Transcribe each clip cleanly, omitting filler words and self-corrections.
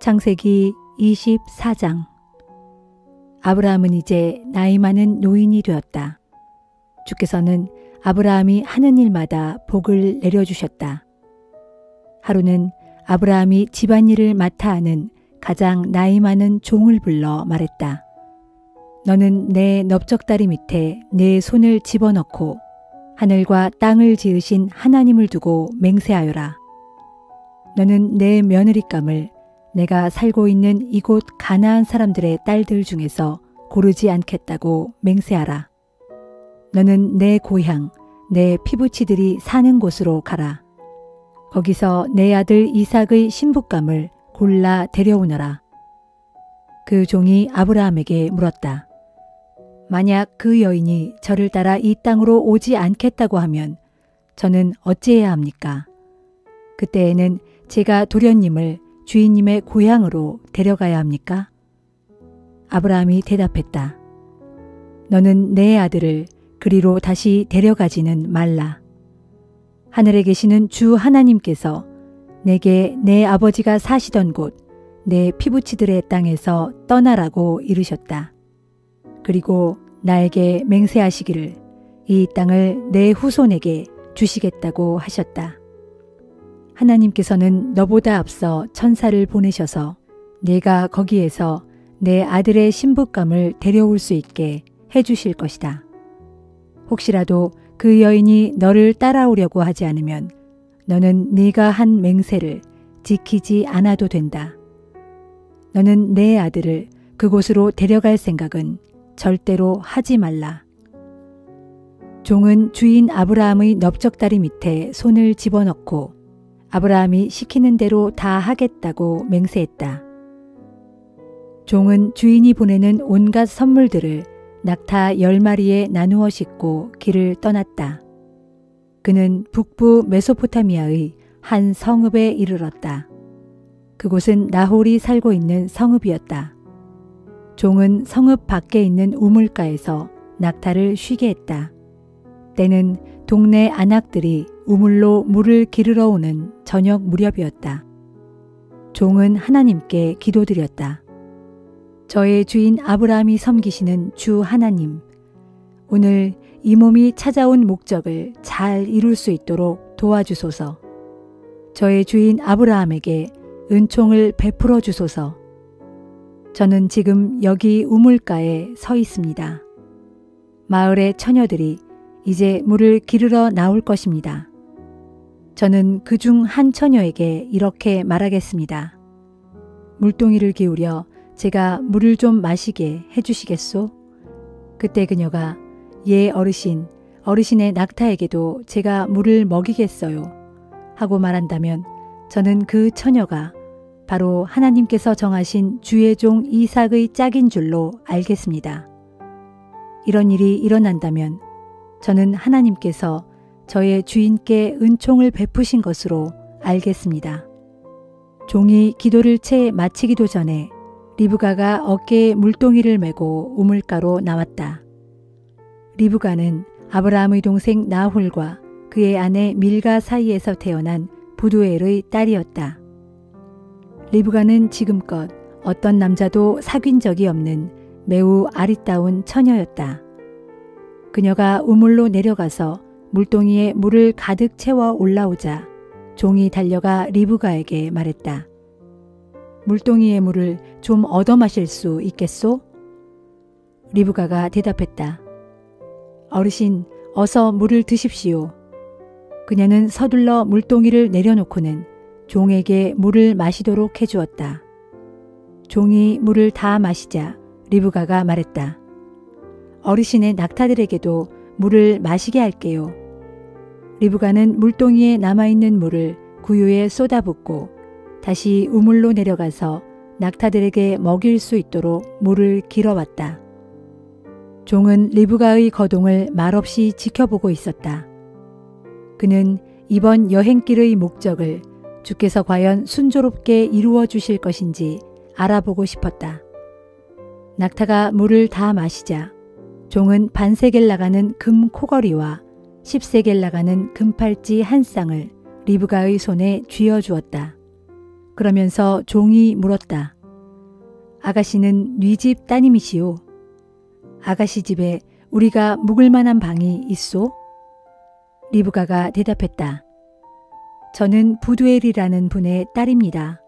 창세기 24장. 아브라함은 이제 나이 많은 노인이 되었다. 주께서는 아브라함이 하는 일마다 복을 내려주셨다. 하루는 아브라함이 집안일을 맡아 하는 가장 나이 많은 종을 불러 말했다. 너는 내 넓적다리 밑에 내 손을 집어넣고 하늘과 땅을 지으신 하나님을 두고 맹세하여라. 너는 내 며느리감을 내가 살고 있는 이곳 가나안 사람들의 딸들 중에서 고르지 않겠다고 맹세하라. 너는 내 고향, 내 피부치들이 사는 곳으로 가라. 거기서 내 아들 이삭의 신부감을 골라 데려오너라. 그 종이 아브라함에게 물었다. 만약 그 여인이 저를 따라 이 땅으로 오지 않겠다고 하면 저는 어찌해야 합니까? 그때에는 제가 도련님을 주인님의 고향으로 데려가야 합니까? 아브라함이 대답했다. 너는 내 아들을 그리로 다시 데려가지는 말라. 하늘에 계시는 주 하나님께서 내게 내 아버지가 사시던 곳, 내 피부치들의 땅에서 떠나라고 이르셨다. 그리고 나에게 맹세하시기를 이 땅을 내 후손에게 주시겠다고 하셨다. 하나님께서는 너보다 앞서 천사를 보내셔서 내가 거기에서 내 아들의 신부감을 데려올 수 있게 해주실 것이다. 혹시라도 그 여인이 너를 따라오려고 하지 않으면 너는 네가 한 맹세를 지키지 않아도 된다. 너는 내 아들을 그곳으로 데려갈 생각은 절대로 하지 말라. 종은 주인 아브라함의 넓적다리 밑에 손을 집어넣고 아브라함이 시키는 대로 다 하겠다고 맹세했다. 종은 주인이 보내는 온갖 선물들을 낙타 10마리에 나누어 싣고 길을 떠났다. 그는 북부 메소포타미아의 한 성읍에 이르렀다. 그곳은 나홀이 살고 있는 성읍이었다. 종은 성읍 밖에 있는 우물가에서 낙타를 쉬게 했다. 때는 동네 안악들이 우물로 물을 기르러 오는 저녁 무렵이었다. 종은 하나님께 기도드렸다. 저의 주인 아브라함이 섬기시는 주 하나님, 오늘 이 몸이 찾아온 목적을 잘 이룰 수 있도록 도와주소서. 저의 주인 아브라함에게 은총을 베풀어 주소서. 저는 지금 여기 우물가에 서 있습니다. 마을의 처녀들이 이제 물을 기르러 나올 것입니다. 저는 그중 한 처녀에게 이렇게 말하겠습니다. 물동이를 기울여 제가 물을 좀 마시게 해주시겠소? 그때 그녀가 예 어르신의 낙타에게도 제가 물을 먹이겠어요 하고 말한다면 저는 그 처녀가 바로 하나님께서 정하신 주의 종 이삭의 짝인 줄로 알겠습니다. 이런 일이 일어난다면 저는 하나님께서 저의 주인께 은총을 베푸신 것으로 알겠습니다. 종이 기도를 채 마치기도 전에 리브가가 어깨에 물동이를 메고 우물가로 나왔다. 리브가는 아브라함의 동생 나홀과 그의 아내 밀가 사이에서 태어난 부두엘의 딸이었다. 리브가는 지금껏 어떤 남자도 사귄 적이 없는 매우 아리따운 처녀였다. 그녀가 우물로 내려가서 물동이에 물을 가득 채워 올라오자 종이 달려가 리브가에게 말했다. 물동이의 물을 좀 얻어 마실 수 있겠소? 리브가가 대답했다. 어르신, 어서 물을 드십시오. 그녀는 서둘러 물동이를 내려놓고는 종에게 물을 마시도록 해주었다. 종이 물을 다 마시자 리브가가 말했다. 어르신의 낙타들에게도 물을 마시게 할게요. 리브가는 물동이에 남아있는 물을 구유에 쏟아붓고 다시 우물로 내려가서 낙타들에게 먹일 수 있도록 물을 길어왔다. 종은 리브가의 거동을 말없이 지켜보고 있었다. 그는 이번 여행길의 목적을 주께서 과연 순조롭게 이루어 주실 것인지 알아보고 싶었다. 낙타가 물을 다 마시자 종은 반세겔 나가는 금 코걸이와 10세겔 나가는 금팔찌 한 쌍을 리브가의 손에 쥐어 주었다. 그러면서 종이 물었다. 아가씨는 네 집 따님이시오? 아가씨 집에 우리가 묵을 만한 방이 있소? 리브가가 대답했다. 저는 부두엘이라는 분의 딸입니다.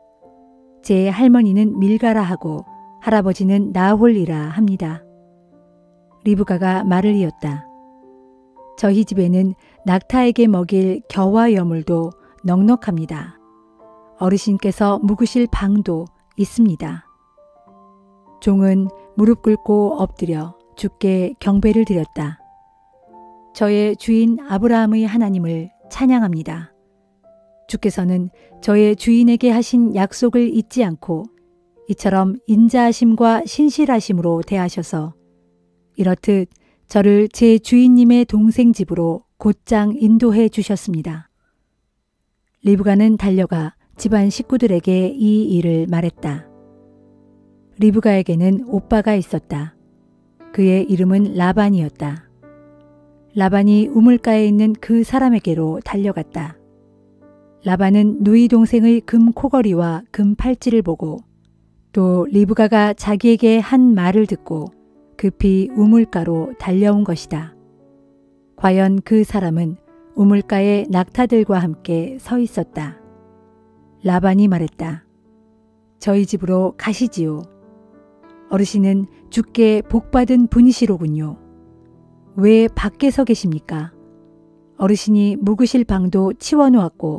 제 할머니는 밀가라 하고 할아버지는 나홀이라 합니다. 리브가가 말을 이었다. 저희 집에는 낙타에게 먹일 겨와 여물도 넉넉합니다. 어르신께서 묵으실 방도 있습니다. 종은 무릎 꿇고 엎드려 주께 경배를 드렸다. 저의 주인 아브라함의 하나님을 찬양합니다. 주께서는 저의 주인에게 하신 약속을 잊지 않고 이처럼 인자하심과 신실하심으로 대하셔서 이렇듯 저를 제 주인님의 동생 집으로 곧장 인도해 주셨습니다. 리브가는 달려가 집안 식구들에게 이 일을 말했다. 리브가에게는 오빠가 있었다. 그의 이름은 라반이었다. 라반이 우물가에 있는 그 사람에게로 달려갔다. 라반은 누이 동생의 금 코걸이와 금 팔찌를 보고 또 리브가가 자기에게 한 말을 듣고 급히 우물가로 달려온 것이다. 과연 그 사람은 우물가에 낙타들과 함께 서 있었다. 라반이 말했다. 저희 집으로 가시지요. 어르신은 주께 복받은 분이시로군요. 왜 밖에 서 계십니까? 어르신이 묵으실 방도 치워놓았고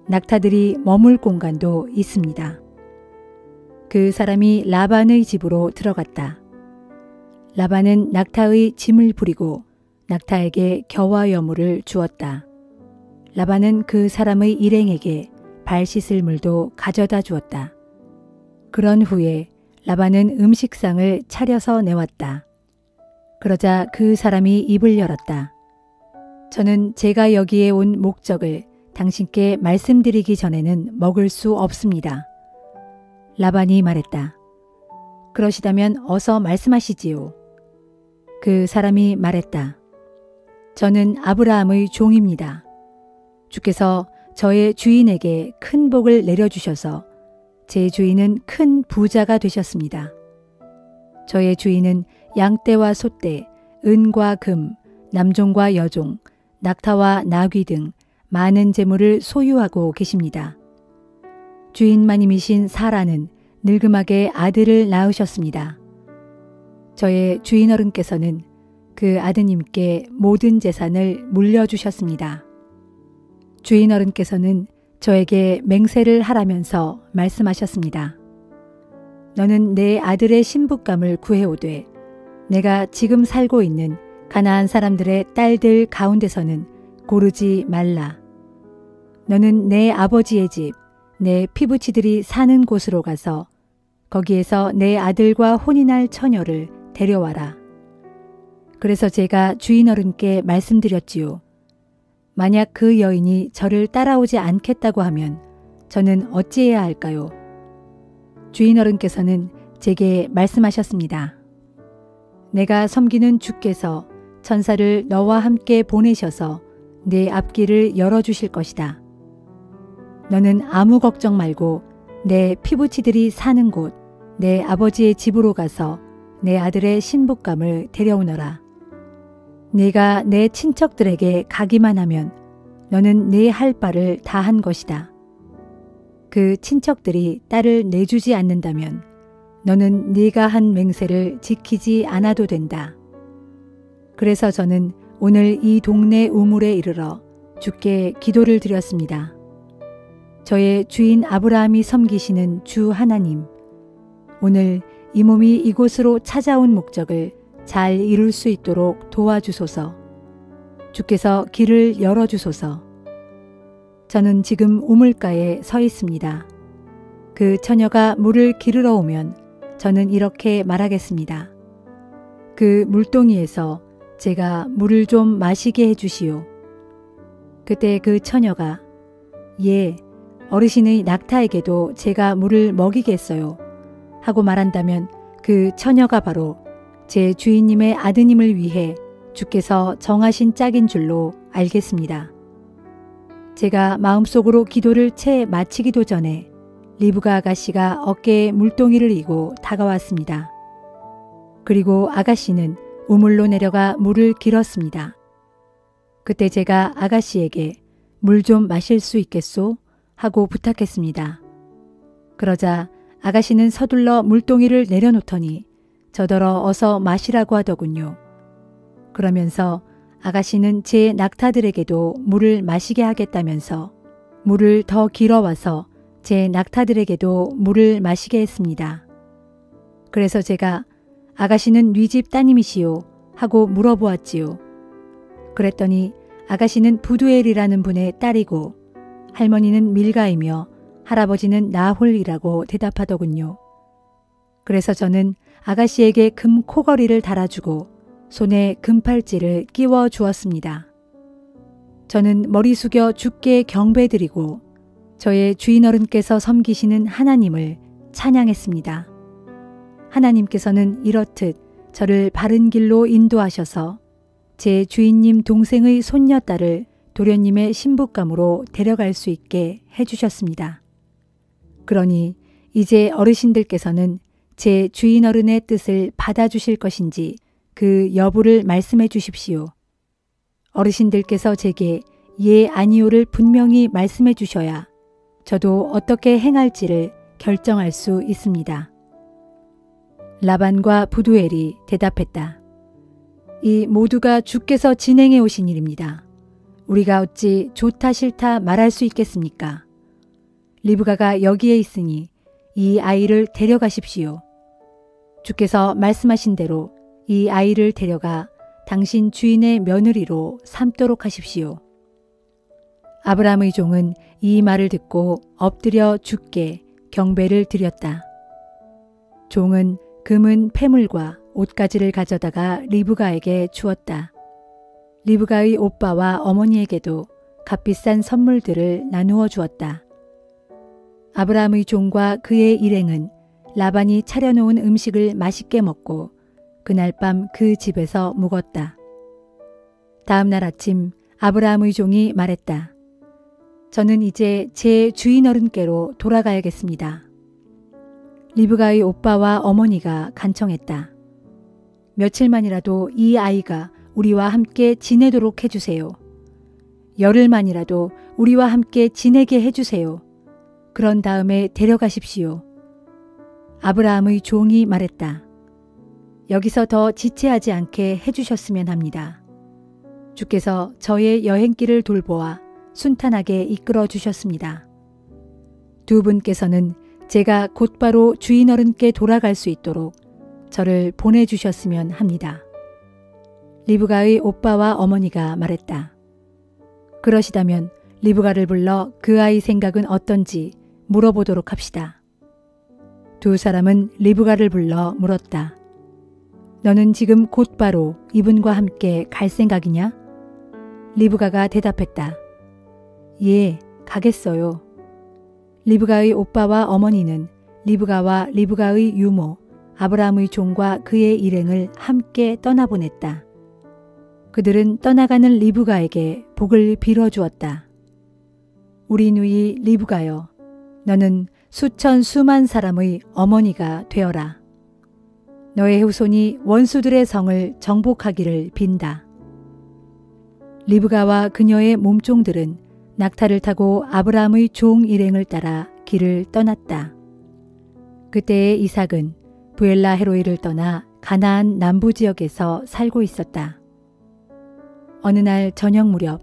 낙타들이 머물 공간도 있습니다. 그 사람이 라반의 집으로 들어갔다. 라반은 낙타의 짐을 부리고 낙타에게 겨와 여물을 주었다. 라반은 그 사람의 일행에게 발 씻을 물도 가져다 주었다. 그런 후에 라반은 음식상을 차려서 내왔다. 그러자 그 사람이 입을 열었다. 저는 제가 여기에 온 목적을 당신께 말씀드리기 전에는 먹을 수 없습니다. 라반이 말했다. 그러시다면 어서 말씀하시지요. 그 사람이 말했다. 저는 아브라함의 종입니다. 주께서 저의 주인에게 큰 복을 내려주셔서 제 주인은 큰 부자가 되셨습니다. 저의 주인은 양떼와 소떼, 은과 금, 남종과 여종, 낙타와 나귀 등 많은 재물을 소유하고 계십니다. 주인마님이신 사라는 늙음하게 아들을 낳으셨습니다. 저의 주인어른께서는 그 아드님께 모든 재산을 물려주셨습니다. 주인어른께서는 저에게 맹세를 하라면서 말씀하셨습니다. 너는 내 아들의 신부감을 구해오되 내가 지금 살고 있는 가나안 사람들의 딸들 가운데서는 고르지 말라. 너는 내 아버지의 집, 내 피부치들이 사는 곳으로 가서 거기에서 내 아들과 혼인할 처녀를 데려와라. 그래서 제가 주인어른께 말씀드렸지요. 만약 그 여인이 저를 따라오지 않겠다고 하면 저는 어찌해야 할까요? 주인어른께서는 제게 말씀하셨습니다. 내가 섬기는 주께서 천사를 너와 함께 보내셔서 내 앞길을 열어주실 것이다. 너는 아무 걱정 말고 내 피부치들이 사는 곳, 내 아버지의 집으로 가서 내 아들의 신부감을 데려오너라. 네가 내 친척들에게 가기만 하면 너는 네 할 바를 다 한 것이다. 그 친척들이 딸을 내주지 않는다면 너는 네가 한 맹세를 지키지 않아도 된다. 그래서 저는 오늘 이 동네 우물에 이르러 주께 기도를 드렸습니다. 저의 주인 아브라함이 섬기시는 주 하나님, 오늘 이 몸이 이곳으로 찾아온 목적을 잘 이룰 수 있도록 도와주소서. 주께서 길을 열어주소서. 저는 지금 우물가에 서 있습니다. 그 처녀가 물을 기르러 오면 저는 이렇게 말하겠습니다. 그 물동이에서 제가 물을 좀 마시게 해주시오. 그때 그 처녀가 예, 어르신의 낙타에게도 제가 물을 먹이겠어요 하고 말한다면 그 처녀가 바로 제 주인님의 아드님을 위해 주께서 정하신 짝인 줄로 알겠습니다. 제가 마음속으로 기도를 채 마치기도 전에 리브가 아가씨가 어깨에 물동이를 이고 다가왔습니다. 그리고 아가씨는 우물로 내려가 물을 길었습니다. 그때 제가 아가씨에게 물 좀 마실 수 있겠소? 하고 부탁했습니다. 그러자 아가씨는 서둘러 물동이를 내려놓더니 저더러 어서 마시라고 하더군요. 그러면서 아가씨는 제 낙타들에게도 물을 마시게 하겠다면서 물을 더 길어와서 제 낙타들에게도 물을 마시게 했습니다. 그래서 제가 아가씨는 네 집 따님이시오 하고 물어보았지요. 그랬더니 아가씨는 부두엘이라는 분의 딸이고 할머니는 밀가이며 할아버지는 나홀이라고 대답하더군요. 그래서 저는 아가씨에게 금 코걸이를 달아주고 손에 금팔찌를 끼워 주었습니다. 저는 머리 숙여 주께 경배드리고 저의 주인어른께서 섬기시는 하나님을 찬양했습니다. 하나님께서는 이렇듯 저를 바른 길로 인도하셔서 제 주인님 동생의 손녀딸을 도련님의 신부감으로 데려갈 수 있게 해주셨습니다. 그러니 이제 어르신들께서는 제 주인어른의 뜻을 받아주실 것인지 그 여부를 말씀해 주십시오. 어르신들께서 제게 예 아니오를 분명히 말씀해 주셔야 저도 어떻게 행할지를 결정할 수 있습니다. 라반과 부두엘이 대답했다. 이 모두가 주께서 진행해 오신 일입니다. 우리가 어찌 좋다 싫다 말할 수 있겠습니까? 리브가가 여기에 있으니 이 아이를 데려가십시오. 주께서 말씀하신 대로 이 아이를 데려가 당신 주인의 며느리로 삼도록 하십시오. 아브라함의 종은 이 말을 듣고 엎드려 주께 경배를 드렸다. 종은 금은 패물과 옷가지를 가져다가 리브가에게 주었다. 리브가의 오빠와 어머니에게도 값비싼 선물들을 나누어 주었다. 아브라함의 종과 그의 일행은 라반이 차려놓은 음식을 맛있게 먹고 그날 밤 그 집에서 묵었다. 다음 날 아침 아브라함의 종이 말했다. 저는 이제 제 주인어른께로 돌아가야겠습니다. 리브가의 오빠와 어머니가 간청했다. 며칠만이라도 이 아이가 우리와 함께 지내도록 해주세요. 열흘만이라도 우리와 함께 지내게 해주세요. 그런 다음에 데려가십시오. 아브라함의 종이 말했다. 여기서 더 지체하지 않게 해주셨으면 합니다. 주께서 저의 여행길을 돌보아 순탄하게 이끌어 주셨습니다. 두 분께서는 제가 곧바로 주인어른께 돌아갈 수 있도록 저를 보내주셨으면 합니다. 리브가의 오빠와 어머니가 말했다. 그러시다면 리브가를 불러 그 아이 생각은 어떤지 물어보도록 합시다. 두 사람은 리브가를 불러 물었다. 너는 지금 곧바로 이분과 함께 갈 생각이냐? 리브가가 대답했다. 예, 가겠어요. 리브가의 오빠와 어머니는 리브가와 리브가의 유모 아브라함의 종과 그의 일행을 함께 떠나보냈다. 그들은 떠나가는 리브가에게 복을 빌어주었다. 우리 누이 리브가여, 너는 수천 수만 사람의 어머니가 되어라. 너의 후손이 원수들의 성을 정복하기를 빈다. 리브가와 그녀의 몸종들은 낙타를 타고 아브라함의 종 일행을 따라 길을 떠났다. 그때의 이삭은 부엘라 헤로이를 떠나 가나안 남부 지역에서 살고 있었다. 어느 날 저녁 무렵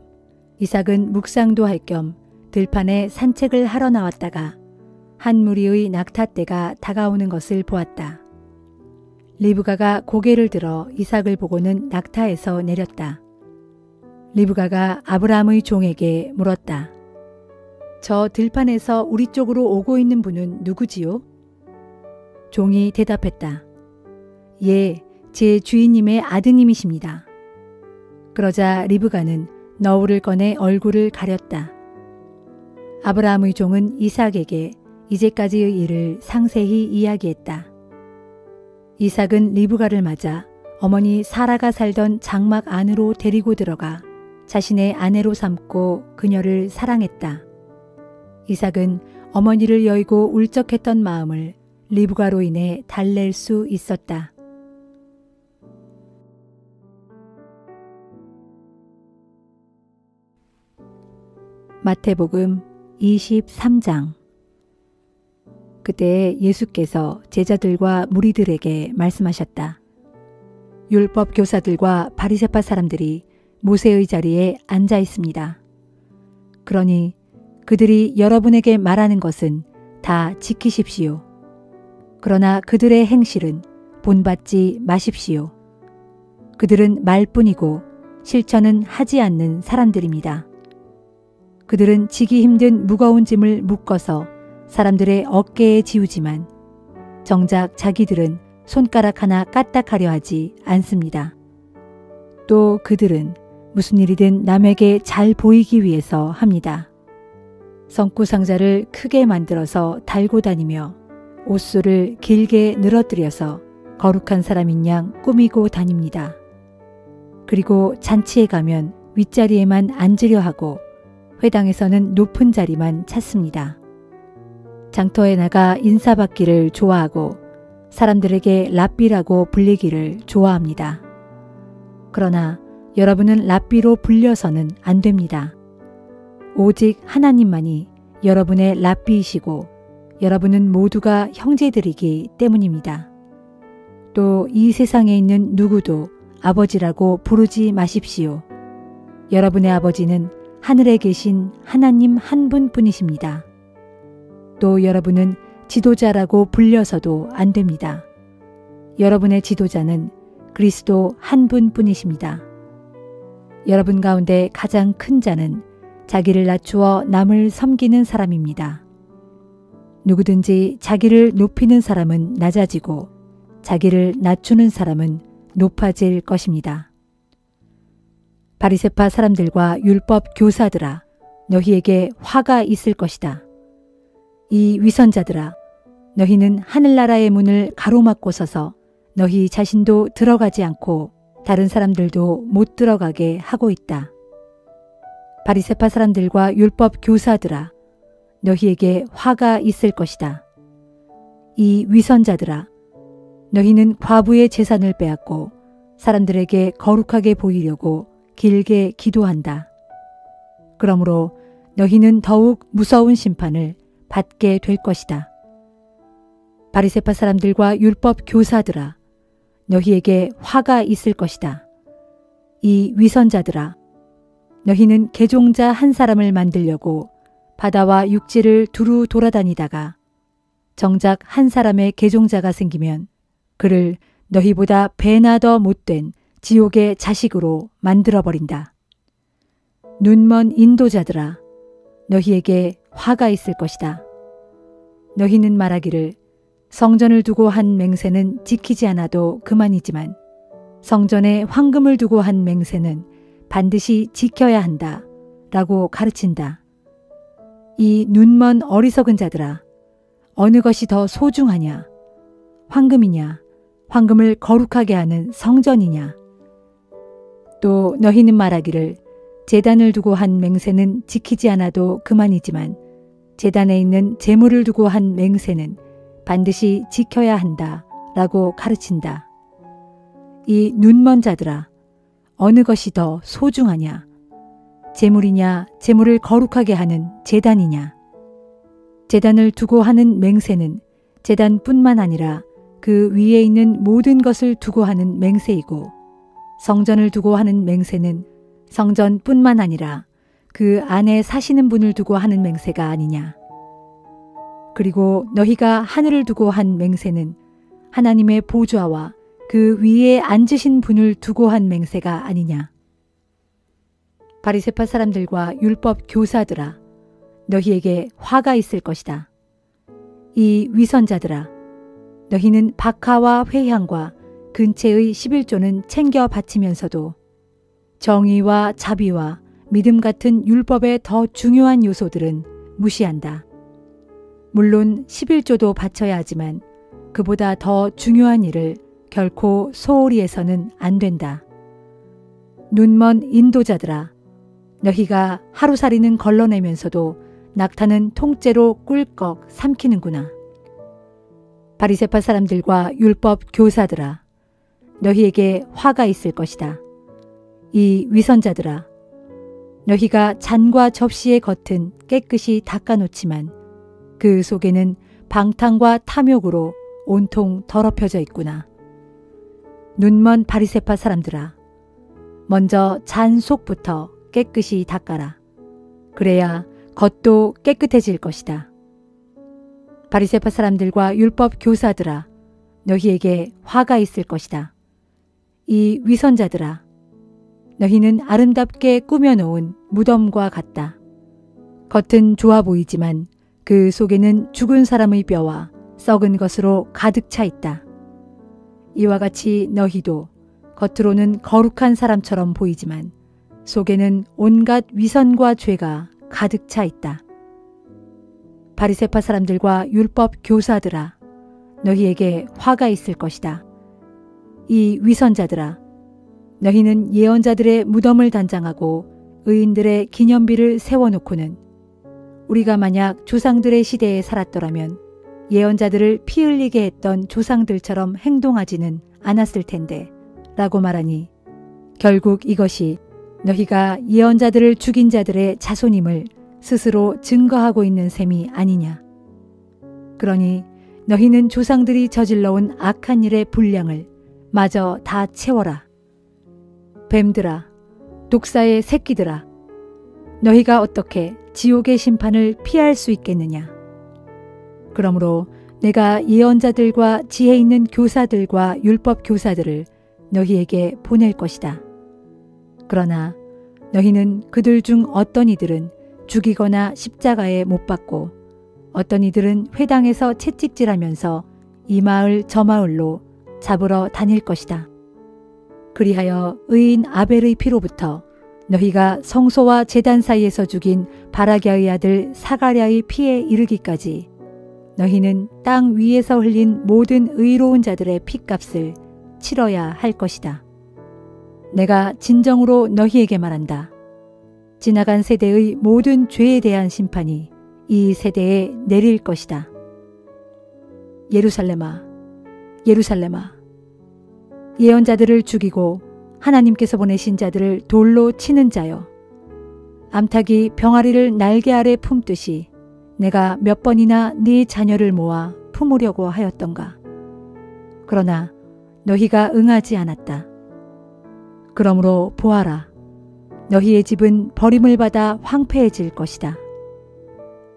이삭은 묵상도 할 겸 들판에 산책을 하러 나왔다가 한 무리의 낙타떼가 다가오는 것을 보았다. 리브가가 고개를 들어 이삭을 보고는 낙타에서 내렸다. 리브가가 아브라함의 종에게 물었다. 저 들판에서 우리 쪽으로 오고 있는 분은 누구지요? 종이 대답했다. 예, 제 주인님의 아드님이십니다. 그러자 리브가는 너울을 꺼내 얼굴을 가렸다. 아브라함의 종은 이삭에게 이제까지의 일을 상세히 이야기했다. 이삭은 리브가를 맞아 어머니 사라가 살던 장막 안으로 데리고 들어가 자신의 아내로 삼고 그녀를 사랑했다. 이삭은 어머니를 여의고 울적했던 마음을 리브가로 인해 달랠 수 있었다. 마태복음 23장. 그때 예수께서 제자들과 무리들에게 말씀하셨다. 율법 교사들과 바리새파 사람들이 모세의 자리에 앉아 있습니다. 그러니 그들이 여러분에게 말하는 것은 다 지키십시오. 그러나 그들의 행실은 본받지 마십시오. 그들은 말뿐이고 실천은 하지 않는 사람들입니다. 그들은 지기 힘든 무거운 짐을 묶어서 사람들의 어깨에 지우지만 정작 자기들은 손가락 하나 까딱하려 하지 않습니다. 또 그들은 무슨 일이든 남에게 잘 보이기 위해서 합니다. 성구상자를 크게 만들어서 달고 다니며 옷수를 길게 늘어뜨려서 거룩한 사람인 양 꾸미고 다닙니다. 그리고 잔치에 가면 윗자리에만 앉으려 하고 회당에서는 높은 자리만 찾습니다. 장터에 나가 인사받기를 좋아하고 사람들에게 랍비라고 불리기를 좋아합니다. 그러나 여러분은 랍비로 불려서는 안 됩니다. 오직 하나님만이 여러분의 랍비이시고 여러분은 모두가 형제들이기 때문입니다. 또 이 세상에 있는 누구도 아버지라고 부르지 마십시오. 여러분의 아버지는 하늘에 계신 하나님 한 분뿐이십니다. 또 여러분은 지도자라고 불려서도 안 됩니다. 여러분의 지도자는 그리스도 한 분뿐이십니다. 여러분 가운데 가장 큰 자는 자기를 낮추어 남을 섬기는 사람입니다. 누구든지 자기를 높이는 사람은 낮아지고 자기를 낮추는 사람은 높아질 것입니다. 바리새파 사람들과 율법 교사들아, 너희에게 화가 있을 것이다. 이 위선자들아, 너희는 하늘나라의 문을 가로막고 서서 너희 자신도 들어가지 않고 다른 사람들도 못 들어가게 하고 있다. 바리새파 사람들과 율법 교사들아, 너희에게 화가 있을 것이다. 이 위선자들아, 너희는 과부의 재산을 빼앗고 사람들에게 거룩하게 보이려고 길게 기도한다. 그러므로 너희는 더욱 무서운 심판을 받게 될 것이다. 바리새파 사람들과 율법 교사들아, 너희에게 화가 있을 것이다. 이 위선자들아, 너희는 개종자 한 사람을 만들려고 바다와 육지를 두루 돌아다니다가 정작 한 사람의 개종자가 생기면 그를 너희보다 배나 더 못된 지옥의 자식으로 만들어버린다. 눈먼 인도자들아, 너희에게 화가 있을 것이다. 너희는 말하기를 성전을 두고 한 맹세는 지키지 않아도 그만이지만 성전에 황금을 두고 한 맹세는 반드시 지켜야 한다 라고 가르친다. 이 눈먼 어리석은 자들아, 어느 것이 더 소중하냐? 황금이냐? 황금을 거룩하게 하는 성전이냐? 또 너희는 말하기를 제단을 두고 한 맹세는 지키지 않아도 그만이지만 제단에 있는 제물을 두고 한 맹세는 반드시 지켜야 한다 라고 가르친다. 이 눈먼 자들아, 어느 것이 더 소중하냐? 제물이냐, 제물을 거룩하게 하는 제단이냐? 제단을 두고 하는 맹세는 제단뿐만 아니라 그 위에 있는 모든 것을 두고 하는 맹세이고 성전을 두고 하는 맹세는 성전뿐만 아니라 그 안에 사시는 분을 두고 하는 맹세가 아니냐. 그리고 너희가 하늘을 두고 한 맹세는 하나님의 보좌와 그 위에 앉으신 분을 두고 한 맹세가 아니냐. 바리새파 사람들과 율법 교사들아, 너희에게 화가 있을 것이다. 이 위선자들아, 너희는 박하와 회향과 근체의 11조는 챙겨 바치면서도 정의와 자비와 믿음 같은 율법의 더 중요한 요소들은 무시한다. 물론 11조도 바쳐야 하지만 그보다 더 중요한 일을 결코 소홀히 해서는 안 된다. 눈먼 인도자들아, 너희가 하루살이는 걸러내면서도 낙타는 통째로 꿀꺽 삼키는구나. 바리새파 사람들과 율법 교사들아, 너희에게 화가 있을 것이다. 이 위선자들아, 너희가 잔과 접시의 겉은 깨끗이 닦아놓지만 그 속에는 방탕과 탐욕으로 온통 더럽혀져 있구나. 눈먼 바리새파 사람들아, 먼저 잔 속부터 깨끗이 닦아라. 그래야 겉도 깨끗해질 것이다. 바리새파 사람들과 율법 교사들아, 너희에게 화가 있을 것이다. 이 위선자들아, 너희는 아름답게 꾸며놓은 무덤과 같다. 겉은 좋아 보이지만 그 속에는 죽은 사람의 뼈와 썩은 것으로 가득 차 있다. 이와 같이 너희도 겉으로는 거룩한 사람처럼 보이지만 속에는 온갖 위선과 죄가 가득 차 있다. 바리새파 사람들과 율법 교사들아, 너희에게 화가 있을 것이다. 이 위선자들아, 너희는 예언자들의 무덤을 단장하고 의인들의 기념비를 세워놓고는 우리가 만약 조상들의 시대에 살았더라면 예언자들을 피 흘리게 했던 조상들처럼 행동하지는 않았을 텐데 라고 말하니, 결국 이것이 너희가 예언자들을 죽인 자들의 자손임을 스스로 증거하고 있는 셈이 아니냐. 그러니 너희는 조상들이 저질러온 악한 일의 분량을 마저 다 채워라. 뱀들아, 독사의 새끼들아, 너희가 어떻게 지옥의 심판을 피할 수 있겠느냐. 그러므로 내가 예언자들과 지혜 있는 교사들과 율법 교사들을 너희에게 보낼 것이다. 그러나 너희는 그들 중 어떤 이들은 죽이거나 십자가에 못 박고 어떤 이들은 회당에서 채찍질하면서 이 마을 저 마을로 잡으러 다닐 것이다. 그리하여 의인 아벨의 피로부터 너희가 성소와 제단 사이에서 죽인 바라기아의 아들 사가랴의 피에 이르기까지 너희는 땅 위에서 흘린 모든 의로운 자들의 핏값을 치러야 할 것이다. 내가 진정으로 너희에게 말한다. 지나간 세대의 모든 죄에 대한 심판이 이 세대에 내릴 것이다. 예루살렘아, 예루살렘아, 예언자들을 죽이고 하나님께서 보내신 자들을 돌로 치는 자여, 암탉이 병아리를 날개 아래 품듯이 내가 몇 번이나 네 자녀를 모아 품으려고 하였던가. 그러나 너희가 응하지 않았다. 그러므로 보아라, 너희의 집은 버림을 받아 황폐해질 것이다.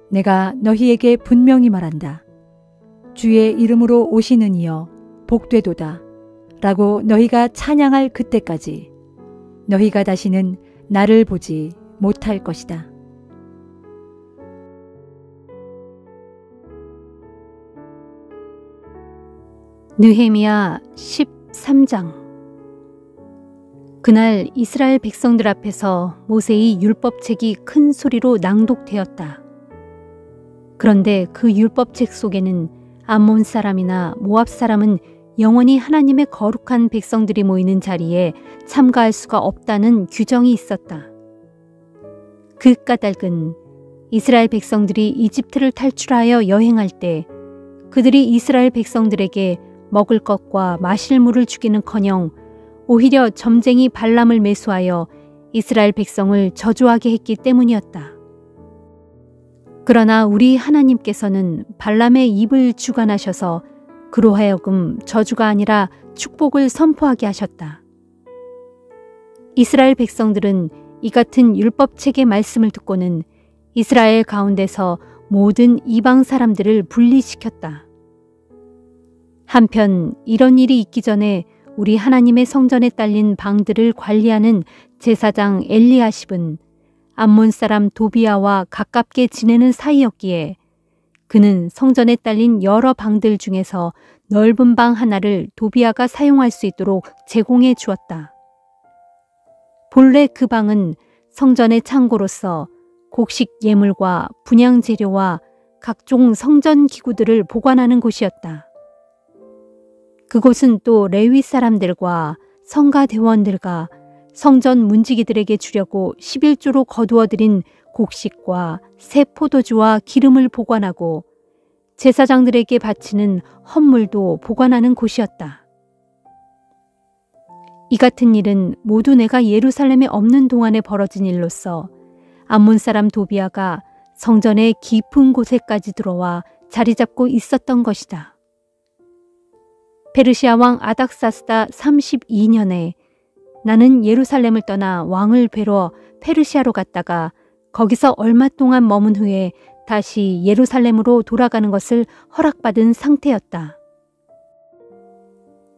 내가 너희에게 분명히 말한다. 주의 이름으로 오시는 이여 복되도다 라고 너희가 찬양할 그때까지 너희가 다시는 나를 보지 못할 것이다. 느헤미야 13장. 그날 이스라엘 백성들 앞에서 모세의 율법책이 큰 소리로 낭독되었다. 그런데 그 율법책 속에는 암몬 사람이나 모압 사람은 영원히 하나님의 거룩한 백성들이 모이는 자리에 참가할 수가 없다는 규정이 있었다. 그 까닭은 이스라엘 백성들이 이집트를 탈출하여 여행할 때 그들이 이스라엘 백성들에게 먹을 것과 마실 물을 주기는커녕 오히려 점쟁이 발람을 매수하여 이스라엘 백성을 저주하게 했기 때문이었다. 그러나 우리 하나님께서는 발람의 입을 주관하셔서 그로 하여금 저주가 아니라 축복을 선포하게 하셨다. 이스라엘 백성들은 이 같은 율법책의 말씀을 듣고는 이스라엘 가운데서 모든 이방 사람들을 분리시켰다. 한편 이런 일이 있기 전에 우리 하나님의 성전에 딸린 방들을 관리하는 제사장 엘리야십은 암몬 사람 도비아와 가깝게 지내는 사이였기에 그는 성전에 딸린 여러 방들 중에서 넓은 방 하나를 도비아가 사용할 수 있도록 제공해 주었다. 본래 그 방은 성전의 창고로서 곡식 예물과 분향 재료와 각종 성전 기구들을 보관하는 곳이었다. 그곳은 또 레위 사람들과 성가 대원들과 성전 문지기들에게 주려고 11조로 거두어들인 곡식과 새 포도주와 기름을 보관하고 제사장들에게 바치는 헌물도 보관하는 곳이었다. 이 같은 일은 모두 내가 예루살렘에 없는 동안에 벌어진 일로서 암몬 사람 도비아가 성전의 깊은 곳에까지 들어와 자리 잡고 있었던 것이다. 페르시아 왕 아닥사스다 32년에 나는 예루살렘을 떠나 왕을 뵈러 페르시아로 갔다가 거기서 얼마 동안 머문 후에 다시 예루살렘으로 돌아가는 것을 허락받은 상태였다.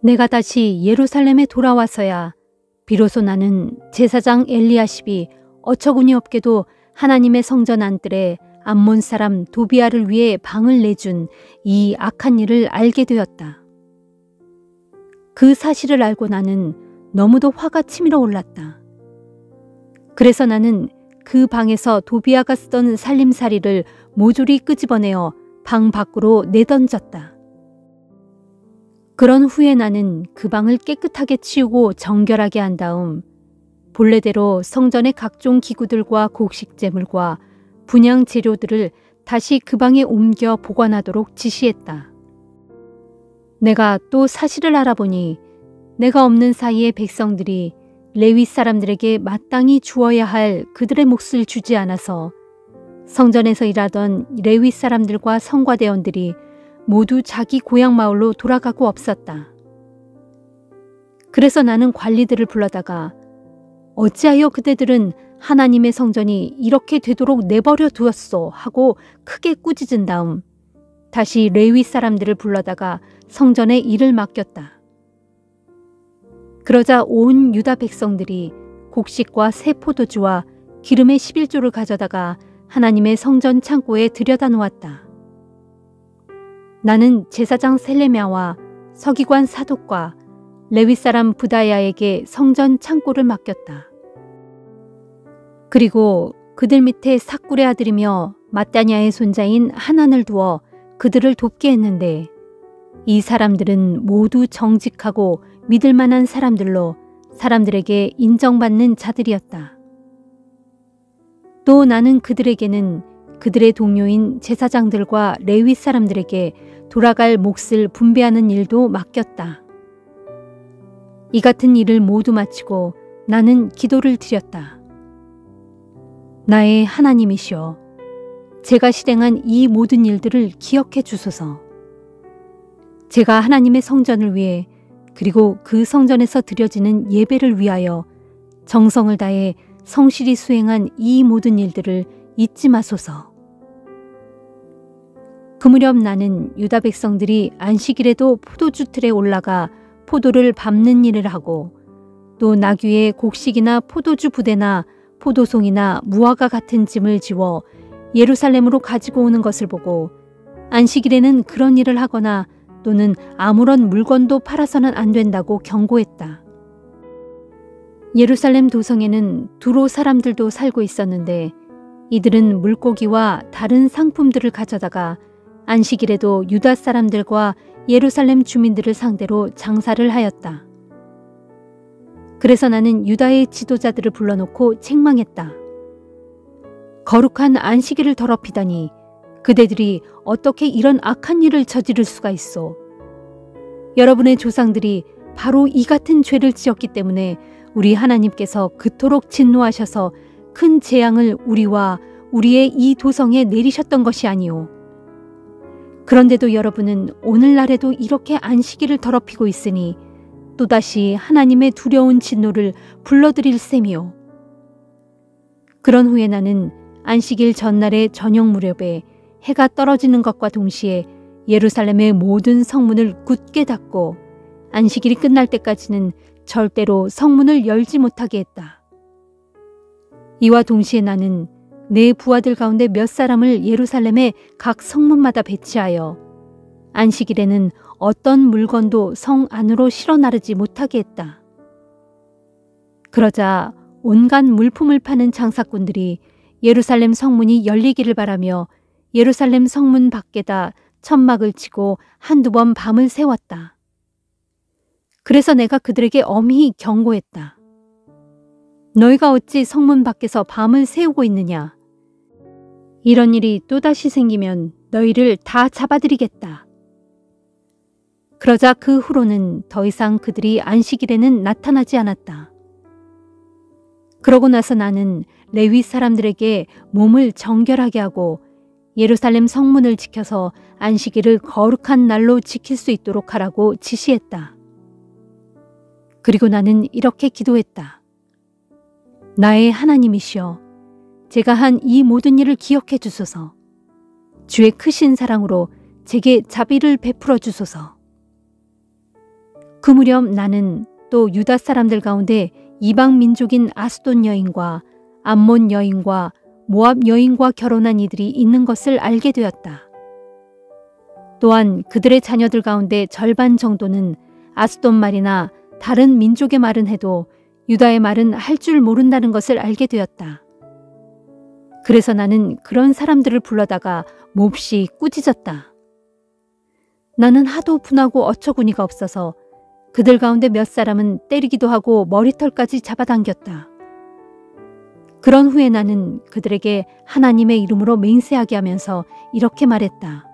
내가 다시 예루살렘에 돌아와서야 비로소 나는 제사장 엘리야십이 어처구니 없게도 하나님의 성전 안뜰에 암몬 사람 도비아를 위해 방을 내준 이 악한 일을 알게 되었다. 그 사실을 알고 나는 너무도 화가 치밀어 올랐다. 그래서 나는 그 방에서 도비아가 쓰던 살림살이를 모조리 끄집어내어 방 밖으로 내던졌다. 그런 후에 나는 그 방을 깨끗하게 치우고 정결하게 한 다음 본래대로 성전의 각종 기구들과 곡식재물과 분향 재료들을 다시 그 방에 옮겨 보관하도록 지시했다. 내가 또 사실을 알아보니 내가 없는 사이에 백성들이 레위 사람들에게 마땅히 주어야 할 그들의 몫을 주지 않아서 성전에서 일하던 레위 사람들과 성과대원들이 모두 자기 고향 마을로 돌아가고 없었다. 그래서 나는 관리들을 불러다가 어찌하여 그대들은 하나님의 성전이 이렇게 되도록 내버려 두었소 하고 크게 꾸짖은 다음 다시 레위 사람들을 불러다가 성전에 일을 맡겼다. 그러자 온 유다 백성들이 곡식과 새 포도주와 기름의 11조를 가져다가 하나님의 성전 창고에 들여다 놓았다. 나는 제사장 셀레미야와 서기관 사독과 레위 사람 부다야에게 성전 창고를 맡겼다. 그리고 그들 밑에 삭굴의 아들이며 마따냐의 손자인 하난을 두어 그들을 돕게 했는데 이 사람들은 모두 정직하고 믿을 만한 사람들로 사람들에게 인정받는 자들이었다. 또 나는 그들에게는 그들의 동료인 제사장들과 레위 사람들에게 돌아갈 몫을 분배하는 일도 맡겼다. 이 같은 일을 모두 마치고 나는 기도를 드렸다. 나의 하나님이시여, 제가 실행한 이 모든 일들을 기억해 주소서. 제가 하나님의 성전을 위해 그리고 그 성전에서 드려지는 예배를 위하여 정성을 다해 성실히 수행한 이 모든 일들을 잊지 마소서. 그 무렵 나는 유다 백성들이 안식일에도 포도주 틀에 올라가 포도를 밟는 일을 하고 또 나귀의 곡식이나 포도주 부대나 포도송이나 무화과 같은 짐을 지워 예루살렘으로 가지고 오는 것을 보고 안식일에는 그런 일을 하거나 또는 아무런 물건도 팔아서는 안 된다고 경고했다. 예루살렘 도성에는 두로 사람들도 살고 있었는데 이들은 물고기와 다른 상품들을 가져다가 안식일에도 유다 사람들과 예루살렘 주민들을 상대로 장사를 하였다. 그래서 나는 유다의 지도자들을 불러놓고 책망했다. 거룩한 안식일을 더럽히다니 그대들이 어떻게 이런 악한 일을 저지를 수가 있어. 여러분의 조상들이 바로 이 같은 죄를 지었기 때문에 우리 하나님께서 그토록 진노하셔서 큰 재앙을 우리와 우리의 이 도성에 내리셨던 것이 아니오. 그런데도 여러분은 오늘날에도 이렇게 안식일을 더럽히고 있으니 또다시 하나님의 두려운 진노를 불러들일 셈이오. 그런 후에 나는 안식일 전날의 저녁 무렵에 해가 떨어지는 것과 동시에 예루살렘의 모든 성문을 굳게 닫고 안식일이 끝날 때까지는 절대로 성문을 열지 못하게 했다. 이와 동시에 나는 내 부하들 가운데 몇 사람을 예루살렘의 각 성문마다 배치하여 안식일에는 어떤 물건도 성 안으로 실어 나르지 못하게 했다. 그러자 온갖 물품을 파는 장사꾼들이 예루살렘 성문이 열리기를 바라며 예루살렘 성문 밖에다 천막을 치고 한두 번 밤을 새웠다. 그래서 내가 그들에게 엄히 경고했다. 너희가 어찌 성문 밖에서 밤을 새우고 있느냐? 이런 일이 또다시 생기면 너희를 다 잡아들이겠다. 그러자 그 후로는 더 이상 그들이 안식일에는 나타나지 않았다. 그러고 나서 나는 레위 사람들에게 몸을 정결하게 하고 예루살렘 성문을 지켜서 안식일을 거룩한 날로 지킬 수 있도록 하라고 지시했다. 그리고 나는 이렇게 기도했다. 나의 하나님이시여, 제가 한 이 모든 일을 기억해 주소서. 주의 크신 사랑으로 제게 자비를 베풀어 주소서. 그 무렵 나는 또 유다 사람들 가운데 이방 민족인 아스돈 여인과 암몬 여인과 모압 여인과 결혼한 이들이 있는 것을 알게 되었다. 또한 그들의 자녀들 가운데 절반 정도는 아스돈 말이나 다른 민족의 말은 해도 유다의 말은 할 줄 모른다는 것을 알게 되었다. 그래서 나는 그런 사람들을 불러다가 몹시 꾸짖었다. 나는 하도 분하고 어처구니가 없어서 그들 가운데 몇 사람은 때리기도 하고 머리털까지 잡아당겼다. 그런 후에 나는 그들에게 하나님의 이름으로 맹세하게 하면서 이렇게 말했다.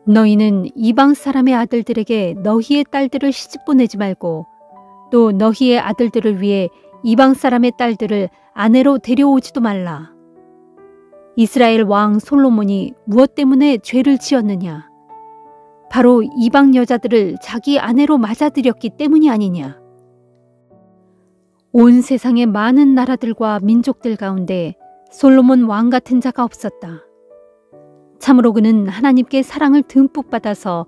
너희는 이방 사람의 아들들에게 너희의 딸들을 시집 보내지 말고 또 너희의 아들들을 위해 이방 사람의 딸들을 아내로 데려오지도 말라. 이스라엘 왕 솔로몬이 무엇 때문에 죄를 지었느냐? 바로 이방 여자들을 자기 아내로 맞아들였기 때문이 아니냐? 온 세상의 많은 나라들과 민족들 가운데 솔로몬 왕 같은 자가 없었다. 참으로 그는 하나님께 사랑을 듬뿍 받아서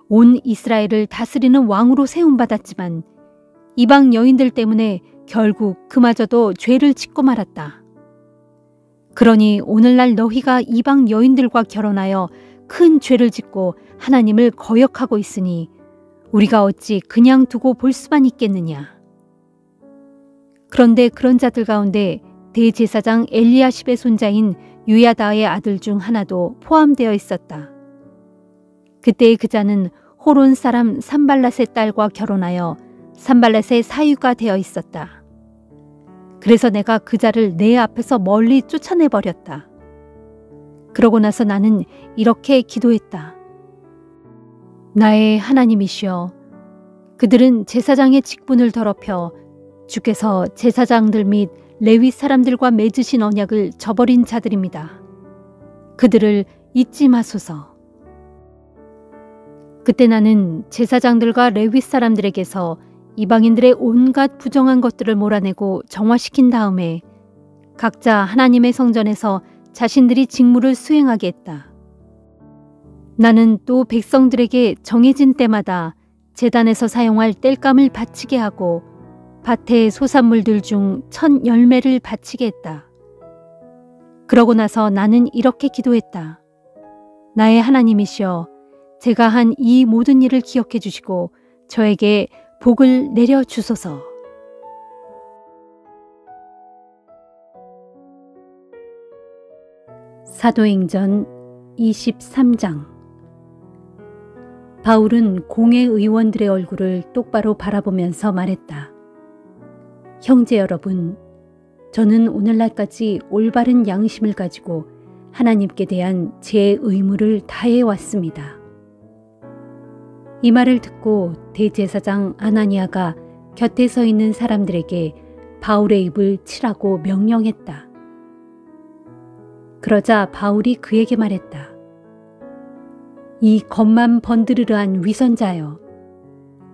온 이스라엘을 다스리는 왕으로 세움받았지만 이방 여인들 때문에 결국 그마저도 죄를 짓고 말았다. 그러니 오늘날 너희가 이방 여인들과 결혼하여 큰 죄를 짓고 하나님을 거역하고 있으니 우리가 어찌 그냥 두고 볼 수만 있겠느냐. 그런데 그런 자들 가운데 대제사장 엘리야십의 손자인 유야다의 아들 중 하나도 포함되어 있었다. 그때 그 자는 호론 사람 산발랏의 딸과 결혼하여 산발랏의 사위가 되어 있었다. 그래서 내가 그 자를 내 앞에서 멀리 쫓아내버렸다. 그러고 나서 나는 이렇게 기도했다. 나의 하나님이시여, 그들은 제사장의 직분을 더럽혀 주께서 제사장들 및 레위 사람들과 맺으신 언약을 저버린 자들입니다. 그들을 잊지 마소서. 그때 나는 제사장들과 레위 사람들에게서 이방인들의 온갖 부정한 것들을 몰아내고 정화시킨 다음에 각자 하나님의 성전에서 자신들이 직무를 수행하게 했다. 나는 또 백성들에게 정해진 때마다 제단에서 사용할 땔감을 바치게 하고 밭의 소산물들 중 첫 열매를 바치게 했다. 그러고 나서 나는 이렇게 기도했다. 나의 하나님이시여, 제가 한 이 모든 일을 기억해 주시고 저에게 복을 내려 주소서. 사도행전 23장. 바울은 공회 의원들의 얼굴을 똑바로 바라보면서 말했다. 형제 여러분, 저는 오늘날까지 올바른 양심을 가지고 하나님께 대한 제 의무를 다해 왔습니다. 이 말을 듣고 대제사장 아나니아가 곁에 서 있는 사람들에게 바울의 입을 치라고 명령했다. 그러자 바울이 그에게 말했다. 이 겉만 번드르르한 위선자여,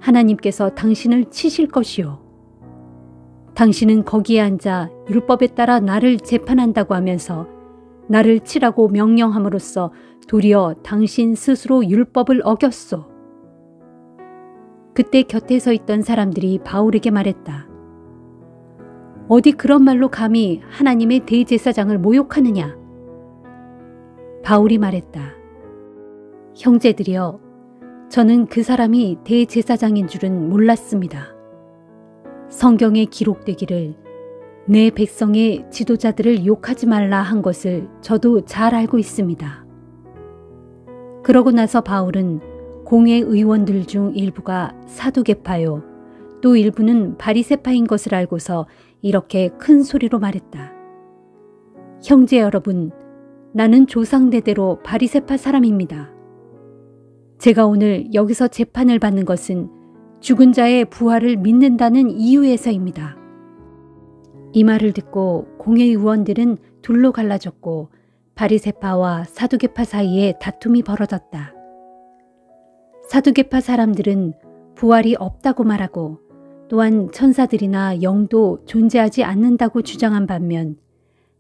하나님께서 당신을 치실 것이요. 당신은 거기에 앉아 율법에 따라 나를 재판한다고 하면서 나를 치라고 명령함으로써 도리어 당신 스스로 율법을 어겼소. 그때 곁에 서 있던 사람들이 바울에게 말했다. 어디 그런 말로 감히 하나님의 대제사장을 모욕하느냐? 바울이 말했다. 형제들이여, 저는 그 사람이 대제사장인 줄은 몰랐습니다. 성경에 기록되기를 내 백성의 지도자들을 욕하지 말라 한 것을 저도 잘 알고 있습니다. 그러고 나서 바울은 공회 의원들 중 일부가 사두개파요, 또 일부는 바리새파인 것을 알고서 이렇게 큰 소리로 말했다. 형제 여러분, 나는 조상대대로 바리새파 사람입니다. 제가 오늘 여기서 재판을 받는 것은 죽은 자의 부활을 믿는다는 이유에서입니다. 이 말을 듣고 공회 의원들은 둘로 갈라졌고 바리새파와 사두개파 사이에 다툼이 벌어졌다. 사두개파 사람들은 부활이 없다고 말하고 또한 천사들이나 영도 존재하지 않는다고 주장한 반면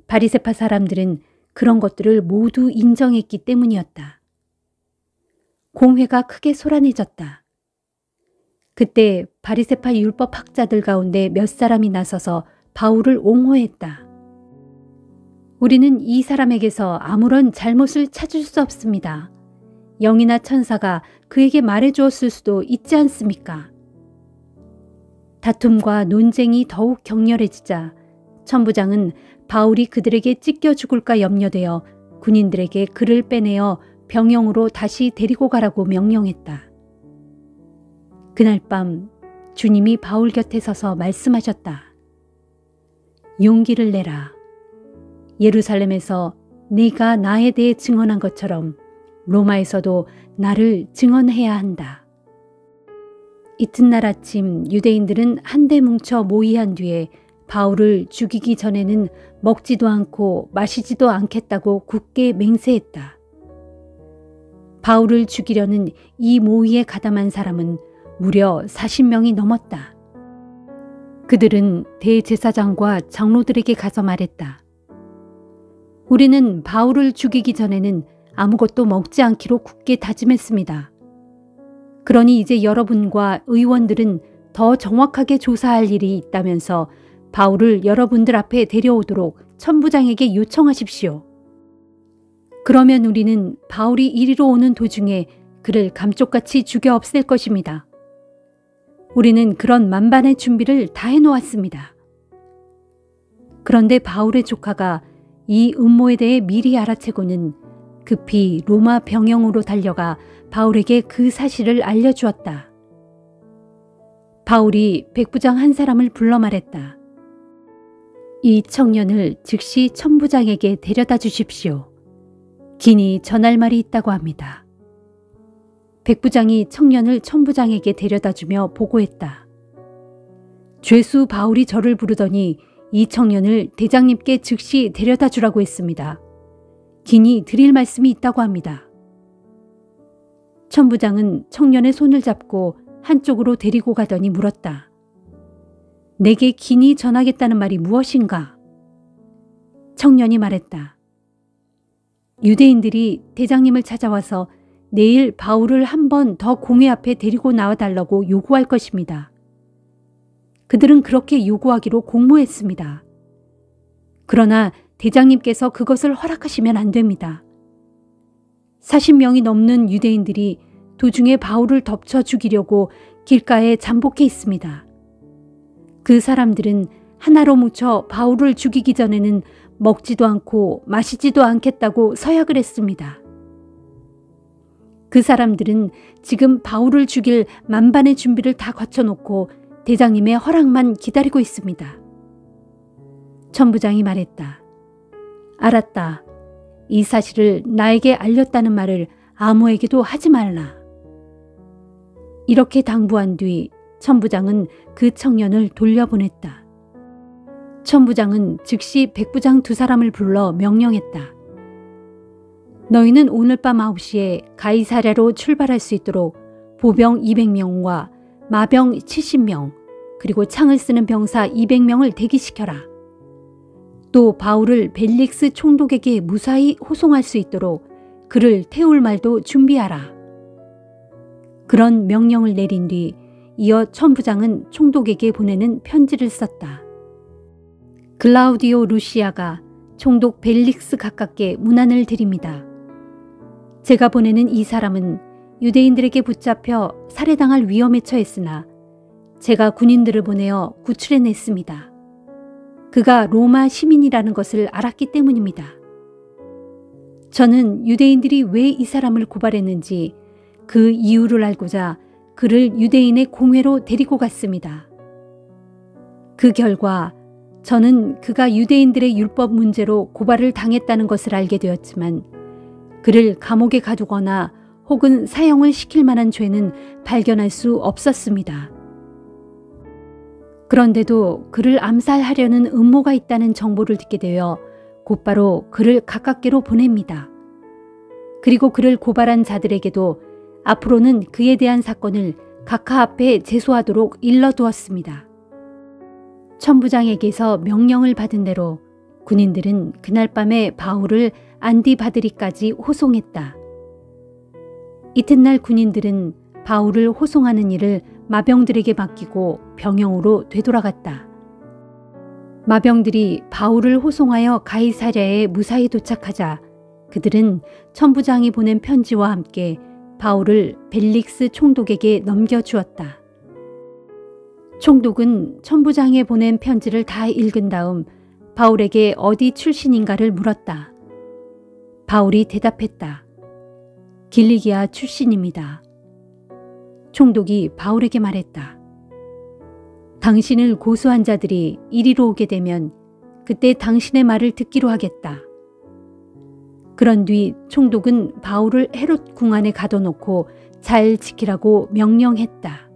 바리새파 사람들은 그런 것들을 모두 인정했기 때문이었다. 공회가 크게 소란해졌다. 그때 바리새파 율법 학자들 가운데 몇 사람이 나서서 바울을 옹호했다. 우리는 이 사람에게서 아무런 잘못을 찾을 수 없습니다. 영이나 천사가 그에게 말해주었을 수도 있지 않습니까? 다툼과 논쟁이 더욱 격렬해지자 천부장은 바울이 그들에게 찢겨 죽을까 염려되어 군인들에게 그를 빼내어 병영으로 다시 데리고 가라고 명령했다. 그날 밤 주님이 바울 곁에 서서 말씀하셨다. 용기를 내라. 예루살렘에서 네가 나에 대해 증언한 것처럼 로마에서도 나를 증언해야 한다. 이튿날 아침 유대인들은 한데 뭉쳐 모이한 뒤에 바울을 죽이기 전에는 먹지도 않고 마시지도 않겠다고 굳게 맹세했다. 바울을 죽이려는 이 모의에 가담한 사람은 무려 40명이 넘었다. 그들은 대제사장과 장로들에게 가서 말했다. 우리는 바울을 죽이기 전에는 아무것도 먹지 않기로 굳게 다짐했습니다. 그러니 이제 여러분과 의원들은 더 정확하게 조사할 일이 있다면서 바울을 여러분들 앞에 데려오도록 천부장에게 요청하십시오. 그러면 우리는 바울이 이리로 오는 도중에 그를 감쪽같이 죽여 없앨 것입니다. 우리는 그런 만반의 준비를 다 해놓았습니다. 그런데 바울의 조카가 이 음모에 대해 미리 알아채고는 급히 로마 병영으로 달려가 바울에게 그 사실을 알려주었다. 바울이 백부장 한 사람을 불러 말했다. 이 청년을 즉시 천부장에게 데려다 주십시오. 긴히 전할 말이 있다고 합니다. 백부장이 청년을 천부장에게 데려다 주며 보고했다. 죄수 바울이 저를 부르더니 이 청년을 대장님께 즉시 데려다 주라고 했습니다. 긴히 드릴 말씀이 있다고 합니다. 천부장은 청년의 손을 잡고 한쪽으로 데리고 가더니 물었다. 내게 긴히 전하겠다는 말이 무엇인가? 청년이 말했다. 유대인들이 대장님을 찾아와서 내일 바울을 한 번 더 공회 앞에 데리고 나와달라고 요구할 것입니다. 그들은 그렇게 요구하기로 공모했습니다. 그러나 대장님께서 그것을 허락하시면 안 됩니다. 40명이 넘는 유대인들이 도중에 바울을 덮쳐 죽이려고 길가에 잠복해 있습니다. 그 사람들은 하나로 뭉쳐 바울을 죽이기 전에는 먹지도 않고 마시지도 않겠다고 서약을 했습니다. 그 사람들은 지금 바울을 죽일 만반의 준비를 다 거쳐놓고 대장님의 허락만 기다리고 있습니다. 천부장이 말했다. 알았다. 이 사실을 나에게 알렸다는 말을 아무에게도 하지 말라. 이렇게 당부한 뒤 천부장은 그 청년을 돌려보냈다. 천부장은 즉시 백부장 두 사람을 불러 명령했다. 너희는 오늘 밤 9시에 가이사랴로 출발할 수 있도록 보병 200명과 마병 70명 그리고 창을 쓰는 병사 200명을 대기시켜라. 또 바울을 벨릭스 총독에게 무사히 호송할 수 있도록 그를 태울 말도 준비하라. 그런 명령을 내린 뒤 이어 천부장은 총독에게 보내는 편지를 썼다. 글라우디오 루시아가 총독 벨릭스 가깝게 문안을 드립니다. 제가 보내는 이 사람은 유대인들에게 붙잡혀 살해당할 위험에 처했으나 제가 군인들을 보내어 구출해냈습니다. 그가 로마 시민이라는 것을 알았기 때문입니다. 저는 유대인들이 왜 이 사람을 고발했는지 그 이유를 알고자 그를 유대인의 공회로 데리고 갔습니다. 그 결과 저는 그가 유대인들의 율법 문제로 고발을 당했다는 것을 알게 되었지만 그를 감옥에 가두거나 혹은 사형을 시킬 만한 죄는 발견할 수 없었습니다. 그런데도 그를 암살하려는 음모가 있다는 정보를 듣게 되어 곧바로 그를 가깝게로 보냅니다. 그리고 그를 고발한 자들에게도 앞으로는 그에 대한 사건을 각하 앞에 제소하도록 일러두었습니다. 천부장에게서 명령을 받은 대로 군인들은 그날 밤에 바울을 안디바드리까지 호송했다. 이튿날 군인들은 바울을 호송하는 일을 마병들에게 맡기고 병영으로 되돌아갔다. 마병들이 바울을 호송하여 가이사랴에 무사히 도착하자 그들은 천부장이 보낸 편지와 함께 바울을 벨릭스 총독에게 넘겨주었다. 총독은 천부장이 보낸 편지를 다 읽은 다음 바울에게 어디 출신인가를 물었다. 바울이 대답했다. 길리기아 출신입니다. 총독이 바울에게 말했다. 당신을 고소한 자들이 이리로 오게 되면 그때 당신의 말을 듣기로 하겠다. 그런 뒤 총독은 바울을 헤롯 궁 안에 가둬놓고 잘 지키라고 명령했다.